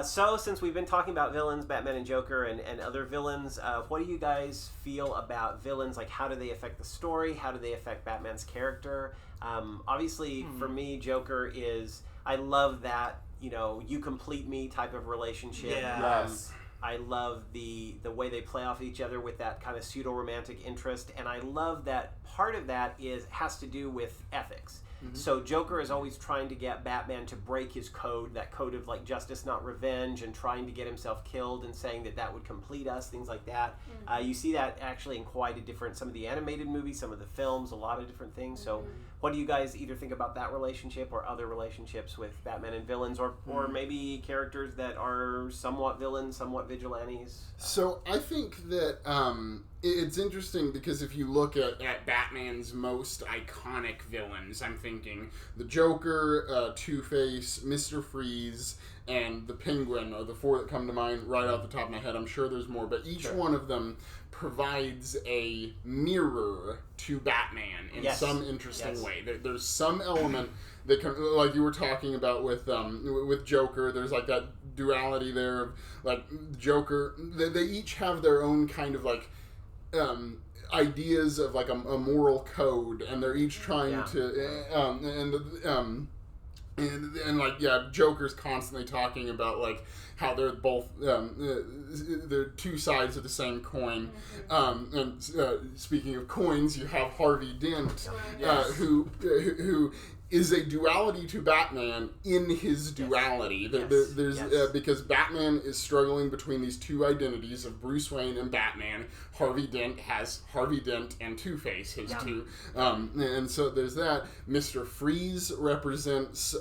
So, since we've been talking about villains, Batman and Joker, and other villains, what do you guys feel about villains? Like, how do they affect the story? How do they affect Batman's character? Obviously, for me, Joker is... I love that, you complete me type of relationship. Yeah. Yes. I love the way they play off each other with that kind of pseudo-romantic interest, and I love that part of that has to do with ethics. So Joker is always trying to get Batman to break his code, that code of like justice, not revenge, and trying to get himself killed and saying that would complete us, things like that. You see that actually in quite a different, some of the animated movies, some of the films, a lot of different things. So what do you guys either think about that relationship or other relationships with Batman and villains, or maybe characters that are somewhat villains, somewhat vigilantes? So I think that it's interesting because if you look at Batman's most iconic villains, I'm thinking the Joker, Two-Face, Mr. Freeze, and the Penguin are the four that come to mind right off the top of my head. I'm sure there's more, but each one of them provides a mirror to Batman in some interesting way. There's some element that can, like you were talking about with Joker, there's like that duality there of like Joker, they each have their own kind of like ideas of like a moral code, and they're each trying to and like Joker's constantly talking about like how they're both they're two sides of the same coin. And speaking of coins, you have Harvey Dent, who is a duality to Batman in his duality. There's because Batman is struggling between these two identities of Bruce Wayne and Batman. Harvey Dent has Harvey Dent and Two-Face, his two. And so there's that. Mr. Freeze represents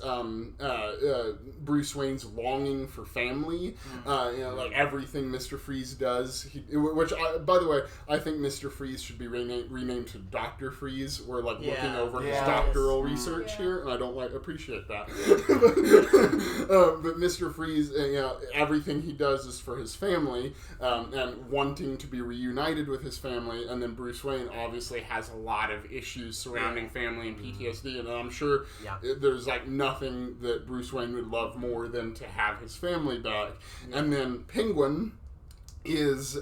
Bruce Wayne's longing for family. Like everything Mr. Freeze does. By the way, I think Mr. Freeze should be renamed to Dr. Freeze. We're like looking over his doctoral research here, and I don't appreciate that. But Mr. Freeze, everything he does is for his family, and wanting to be reunited with his family. And then Bruce Wayne obviously has a lot of issues surrounding family and PTSD, and I'm sure there's like nothing that Bruce Wayne would love more than to have his family back. And then Penguin is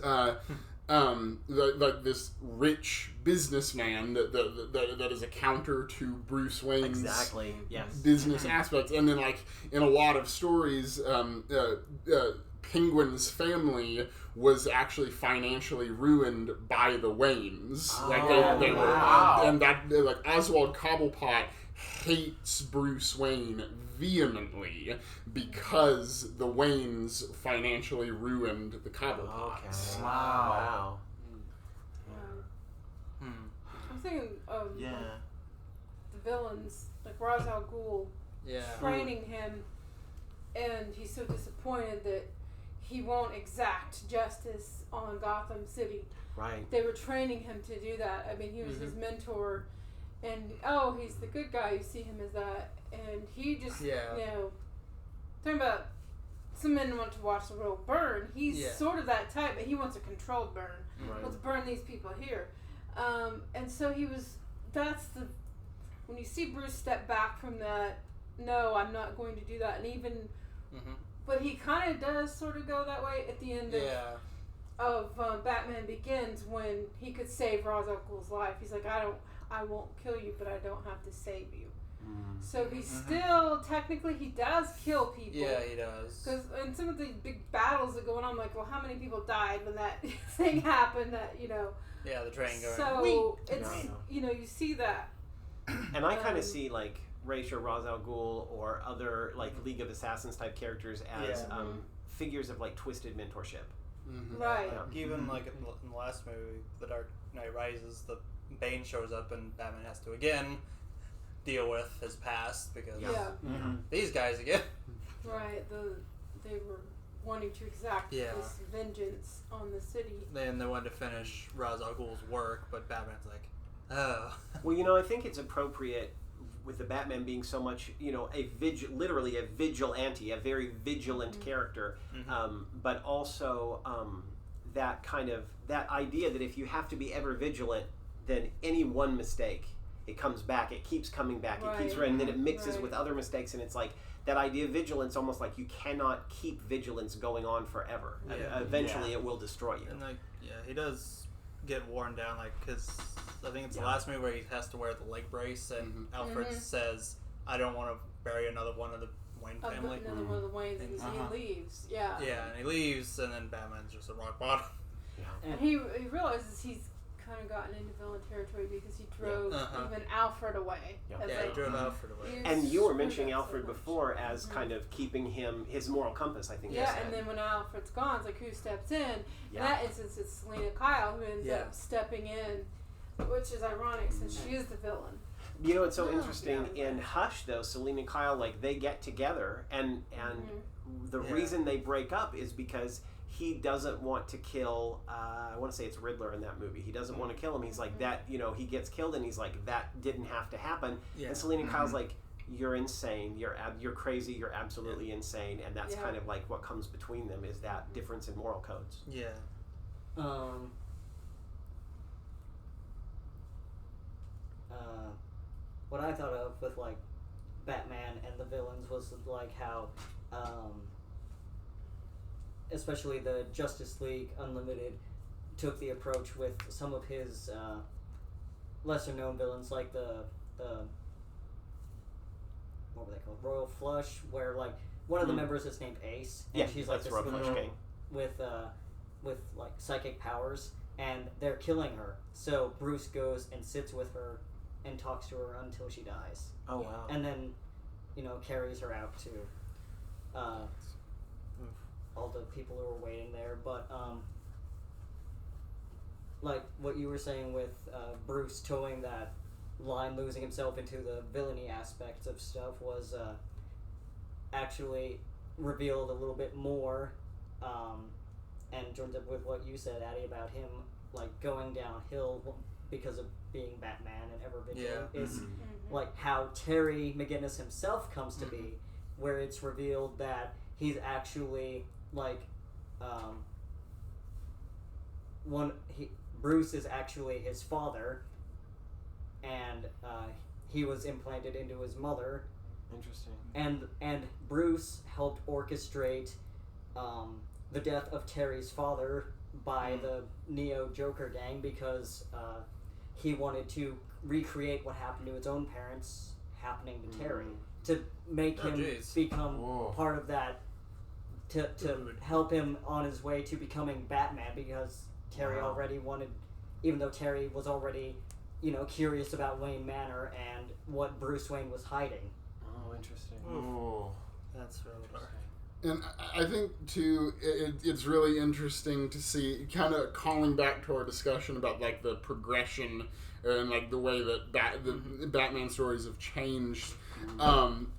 like this rich businessman that is a counter to Bruce Wayne's business aspects. And then like in a lot of stories, Penguin's family was actually financially ruined by the Waynes. They were, and that like Oswald Cobblepot hates Bruce Wayne vehemently because the Waynes financially ruined the Cobblepots. Okay. Wow. I'm thinking of the villains, like Ra's al Ghul, training him, and he's so disappointed that he won't exact justice on Gotham City. Right. They were training him to do that. I mean, he was his mentor, and he's the good guy. You see him as that, and he just, talking about some men want to watch the world burn. He's sort of that type, but he wants a controlled burn. Right. Let's burn these people here. And so when you see Bruce step back from that, no, I'm not going to do that, and even, but he kind of does sort of go that way at the end of Batman Begins, when he could save Ra's al Ghul's life. He's like, I won't kill you, but I don't have to save you. So he still, technically, he does kill people. Yeah, he does. Because in some of the big battles that go on, I'm like, well, how many people died when that thing happened? Yeah, the train going. So it's you see that. And I kind of see like Ra's al Ghul or other like League of Assassins type characters as figures of like twisted mentorship. Right. Even like in the last movie, The Dark Knight Rises, the Bane shows up and Batman has to again deal with his past because these guys again. Right. They were wanting to exact this vengeance on the city. Then they wanted to finish Ra's al Ghul's work, but Batman's like, oh. Well, I think it's appropriate with the Batman being so much, literally a vigilante, a very vigilant character, but also that idea that if you have to be ever vigilant, then any one mistake, it comes back, it keeps coming back, it keeps running, and then it mixes with other mistakes, and it's like that idea of vigilance, almost like you cannot keep vigilance going on forever. Eventually it will destroy you. And he does get worn down, because I think it's the last movie where he has to wear the leg brace, and Alfred says, "I don't want to bury another one of the Wayne family." Another one of the Waynes, and he leaves. Yeah. Yeah, and he leaves, and then Batman's just a rock bottom. Yeah. And he realizes he's kind of gotten into villain territory because he drove even Alfred away. He drove Alfred away. And you were mentioning Alfred before as kind of keeping him, his moral compass, I think. Yeah, and then when Alfred's gone, it's like, who steps in? In that instance, it's Selena Kyle who ends up stepping in, which is ironic since she is the villain. You know, it's so interesting. In Hush, though, Selena and Kyle, they get together, and the reason they break up is because he doesn't want to kill, I want to say it's Riddler in that movie. He doesn't want to kill him. He's like, that, he gets killed, and he's like, that didn't have to happen. Yeah. And Selena and Kyle's like, you're insane. You're crazy. You're absolutely insane. And that's kind of like what comes between them is that difference in moral codes. Yeah. What I thought of with Batman and the villains was how especially the Justice League Unlimited took the approach with some of his lesser known villains, like the what were they called, Royal Flush, where one of the members is named Ace, and she's this girl with psychic powers, and they're killing her. So Bruce goes and sits with her and talks to her until she dies. Oh wow! And then, carries her out to all the people who were waiting there. But like what you were saying with Bruce towing that line, losing himself into the villainy aspects of stuff, was actually revealed a little bit more, and joins up with what you said, Addie, about him going downhill because of being Batman and ever vigilant, is how Terry McGinnis himself comes to be, where it's revealed that he's actually Bruce is actually his father, and he was implanted into his mother. Interesting. And Bruce helped orchestrate the death of Terry's father by the Neo Joker gang because he wanted to recreate what happened to his own parents happening to Terry, to make him become part of that, to help him on his way to becoming Batman, because Terry already wanted, even though Terry was already, curious about Wayne Manor and what Bruce Wayne was hiding. Oh, interesting. Oh, that's really dark. And I think, too, it's really interesting to see, kind of calling back to our discussion about, the progression and, the way that the Batman stories have changed.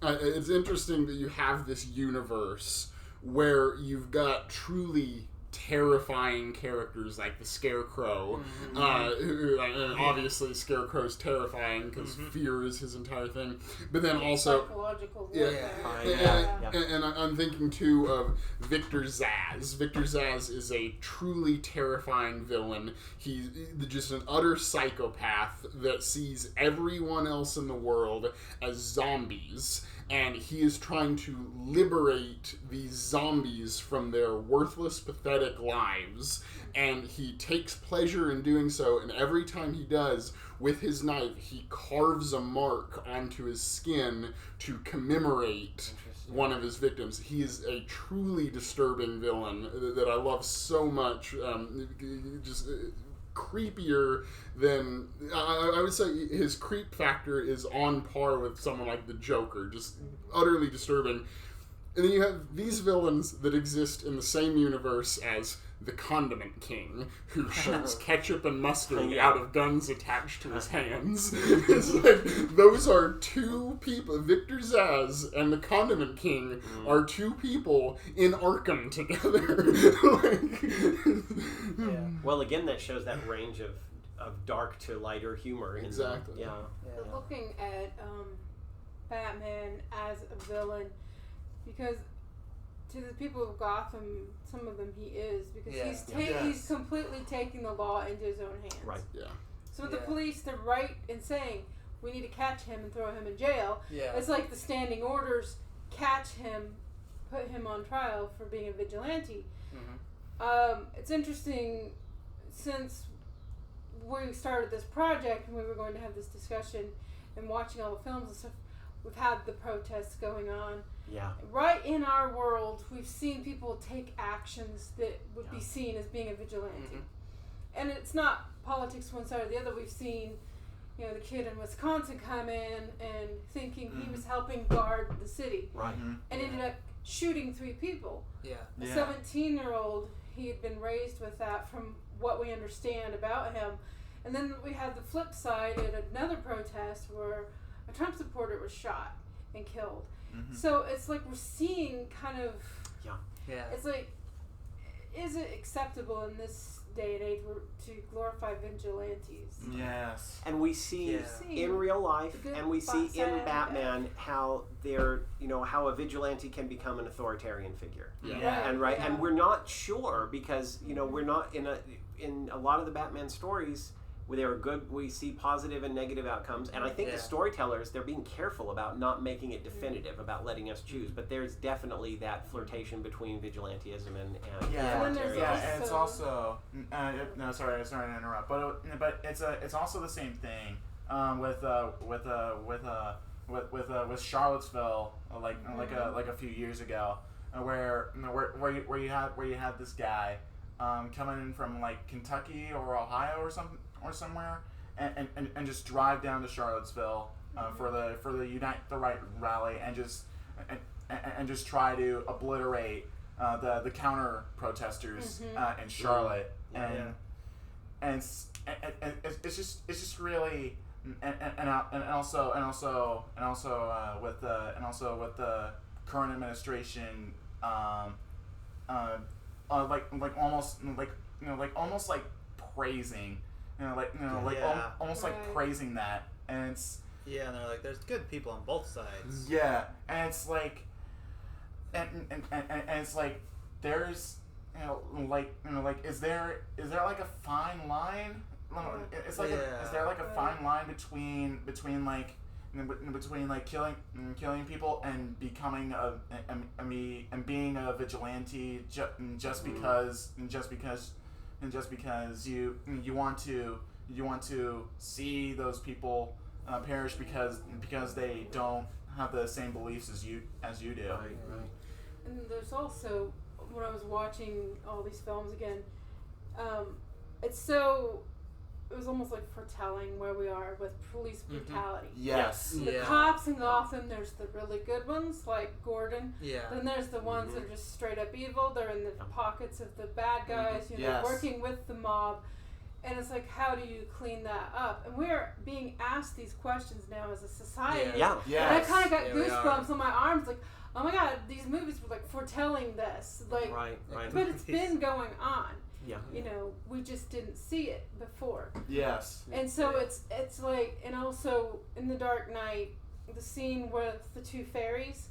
It's interesting that you have this universe where you've got truly terrifying characters like the Scarecrow, and obviously Scarecrow's terrifying because fear is his entire thing, but then also psychological and I'm thinking too of Victor Zsasz. Victor Zsasz is a truly terrifying villain. He's just an utter psychopath that sees everyone else in the world as zombies, and he is trying to liberate these zombies from their worthless, pathetic lives, and he takes pleasure in doing so, and every time he does, with his knife, he carves a mark onto his skin to commemorate one of his victims. He is a truly disturbing villain that I love so much, just creepier than, I would say his creep factor is on par with someone like the Joker, just utterly disturbing. And then you have these villains that exist in the same universe as the Condiment King, who shoots ketchup and mustard out of guns attached to his hands. It's those are two people. Victor Zsasz and the Condiment King are two people in Arkham together. Well, again, that shows that range of dark to lighter humor. Exactly. But looking at Batman as a villain, because to the people of Gotham, some of them he is, because he's completely taking the law into his own hands. Right. Yeah. So the police, they're right in saying we need to catch him and throw him in jail. Yeah. It's like the standing orders, catch him, put him on trial for being a vigilante. It's interesting, since we started this project and we were going to have this discussion and watching all the films and stuff, we've had the protests going on. Yeah. Right in our world, we've seen people take actions that would be seen as being a vigilante. And it's not politics one side or the other. We've seen, the kid in Wisconsin come in and thinking he was helping guard the city. Right. And ended up shooting 3 people. Yeah. A 17-year-old, he had been raised with that from what we understand about him. And then we had the flip side at another protest where a Trump supporter was shot and killed. So it's like we're seeing kind of... Yeah. It's like, is it acceptable in this day and age to glorify vigilantes? Yes. And we see in real life, and we see in Batman how they're, how a vigilante can become an authoritarian figure. And we're not sure because we're not in a lot of the Batman stories where they are good. We see positive and negative outcomes, and I think the storytellers, they're being careful about not making it definitive, about letting us choose. But there's definitely that flirtation between vigilanteism and authoritarianism. And it's also sorry to interrupt, but it's also the same thing with Charlottesville, like a few years ago, where you had this guy coming in from like Kentucky or Ohio or somewhere, and just drive down to Charlottesville for the Unite the Right rally and just try to obliterate the counter protesters in Charlotte, and it's just really and also with the current administration almost like praising, almost like praising that, and it's and they're like, there's good people on both sides. And it's like, and it's like there's is there like a fine line? It's like is there like a fine line between like killing people and becoming being a vigilante just because you want to see those people perish because they don't have the same beliefs as you do. Right. And there's also, when I was watching all these films again, it was almost like foretelling where we are with police brutality. Yes. The cops in Gotham, there's the really good ones, like Gordon. Yeah. Then there's the ones that are just straight up evil. They're in the pockets of the bad guys, working with the mob. And it's like, how do you clean that up? And we're being asked these questions now as a society. Yeah. And I kind of got goosebumps on my arms, like, oh my God, these movies were like foretelling this. Like, right. But it's been going on. Yeah. We just didn't see it before. Yes. And so it's like, and also in The Dark Knight, the scene with the 2 fairies,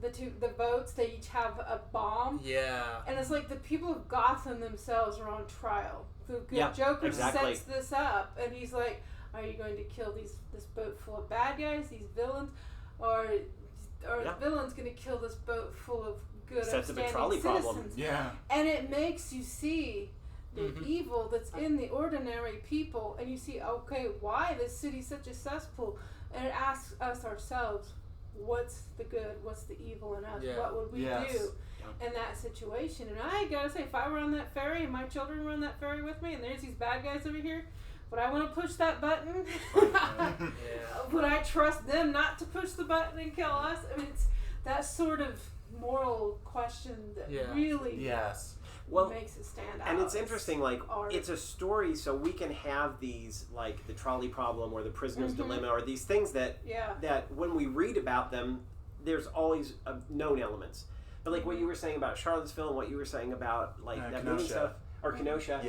the boats, they each have a bomb. Yeah. And it's like the people of Gotham themselves are on trial. The Joker sets this up, and he's like, are you going to kill this boat full of bad guys, these villains, or the villain's going to kill this boat full of good, upstanding citizens? Problem. Yeah. And it makes you see the evil that's in the ordinary people, and you see, okay, why this city's such a cesspool, and it asks us ourselves, what's the good, what's the evil in us, what would we do in that situation? And I gotta say, if I were on that ferry and my children were on that ferry with me, and there's these bad guys over here, would I want to push that button? Would I trust them not to push the button and kill us? I mean, it's that sort of moral question that really makes it stand out. And it's interesting, like, it's a story, so we can have these, like, the trolley problem or the prisoner's dilemma, or these things that when we read about them, there's always known elements. But, like, what you were saying about Charlottesville and what you were saying about, like, that movie stuff, or Kenosha,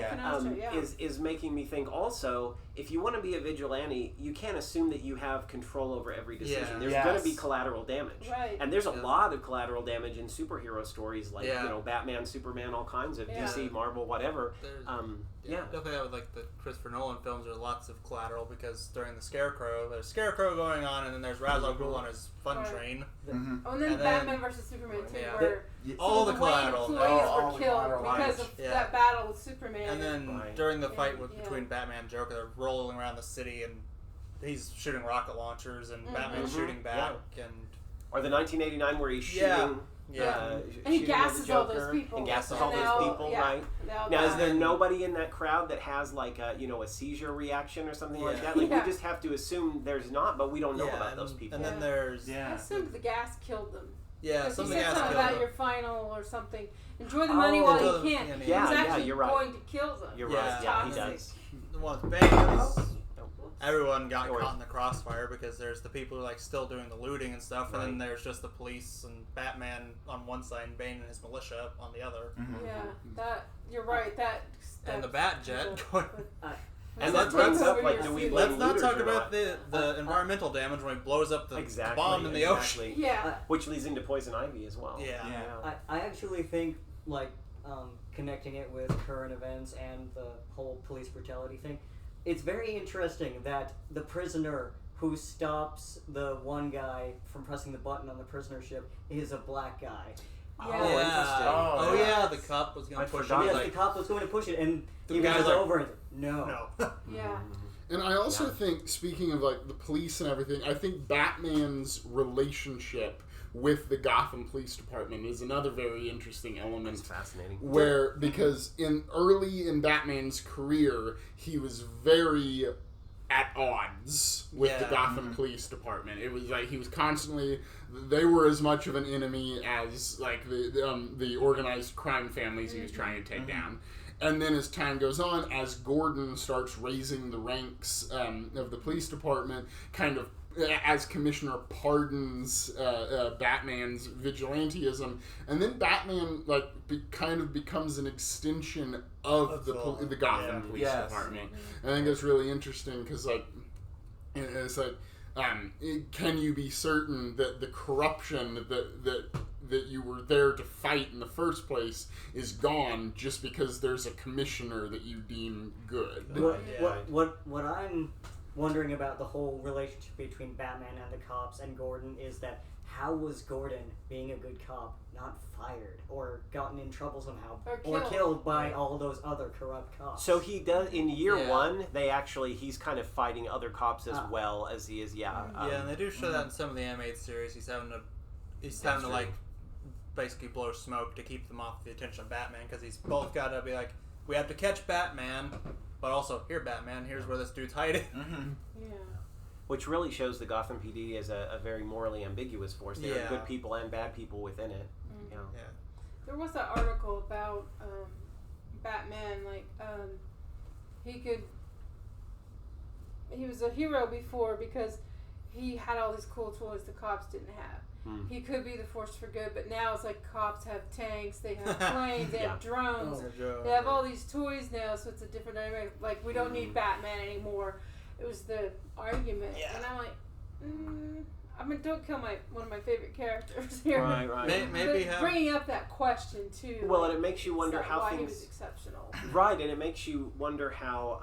is making me think also, if you want to be a vigilante, you can't assume that you have control over every decision. Yeah. There's going to be collateral damage. Right. And there's a lot of collateral damage in superhero stories like, Batman, Superman, all kinds of DC, Marvel, whatever. Definitely with like the Christopher Nolan films, there's lots of collateral because during the Scarecrow, there's Scarecrow going on, and then there's Ra's al Ghul on his fun train. Oh, and then Batman versus Superman too, where all the collateral employees were killed because of that battle with Superman. And then during the fight between Batman and Joker, they're rolling around the city, and he's shooting rocket launchers, and Batman's shooting back, or the 1989 where he's shooting. And he gasses all those people. And gasses all those people, right? Now, is there nobody in that crowd that has like a seizure reaction or something like that? Like we just have to assume there's not, but we don't know about those people. And then there's I assumed the gas killed them. Yeah, something about your final or something. Enjoy the money while you can. He's actually you're right. going to kill them. You're right. Yeah, he does. The one with Bane is everyone got caught in the crossfire because there's the people who are like still doing the looting and stuff, and then there's just the police and Batman on one side and Bane and his militia on the other. Yeah, that you're right. That and the Bat Jet. And that brings up like, do we let's not talk about the environmental damage when he blows up the bomb in the ocean. Yeah, which leads into Poison Ivy as well. I actually think like connecting it with current events and the whole police brutality thing. It's very interesting that the prisoner who stops the one guy from pressing the button on the prisoner ship is a black guy. Interesting. The cop was going to push it. Yes, the cop was going to push it, and he was over it. No. Yeah. And I also think, speaking of like the police and everything, I think Batman's relationship with the Gotham Police Department is another very interesting element. That's fascinating. Where, because early in Batman's career, he was very at odds with the Gotham Police Department. It was like he was constantly, they were as much of an enemy as like the organized crime families he was trying to take down. And then as time goes on, as Gordon starts raising the ranks of the police department, kind of as Commissioner pardons Batman's vigilanteism, and then Batman kind of becomes an extension of the Gotham Police Department. I think it's really interesting because it's like, can you be certain that the corruption that you were there to fight in the first place is gone just because there's a commissioner that you deem good? What I'm wondering about the whole relationship between Batman and the cops and Gordon is that how was Gordon, being a good cop, not fired or gotten in trouble somehow or killed by all those other corrupt cops? So he does in year one. He's kind of fighting other cops as well as he is. And they do show that in some of the animated series. He's having to like basically blow smoke to keep them off the attention of Batman because he's both got to be like, we have to catch Batman. But also, here, Batman, here's where this dude's hiding. Yeah. Which really shows the Gotham PD as a very morally ambiguous force. There are good people and bad people within it. There was an article about Batman, he was a hero before because he had all these cool toys the cops didn't have. He could be the force for good, but now it's like cops have tanks, they have planes, they have drones, they have all these toys now, so it's a different dynamic. Like, we don't need Batman anymore. It was the argument, and I'm like, don't kill one of my favorite characters here. Right. Maybe bringing up that question too. Well, and it makes you wonder how why things. He was exceptional. Right, and it makes you wonder how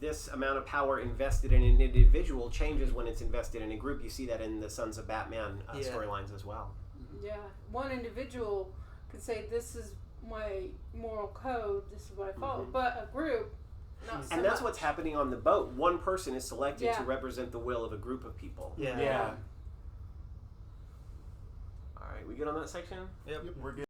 this amount of power invested in an individual changes when it's invested in a group. You see that in the Sons of Batman storylines as well. Yeah, one individual could say, "This is my moral code. This is what I follow," but a group. Not so and that's much. what's happening on the boat. One person is selected to represent the will of a group of people. Yeah. All right, we good on that section? Yep. We're good.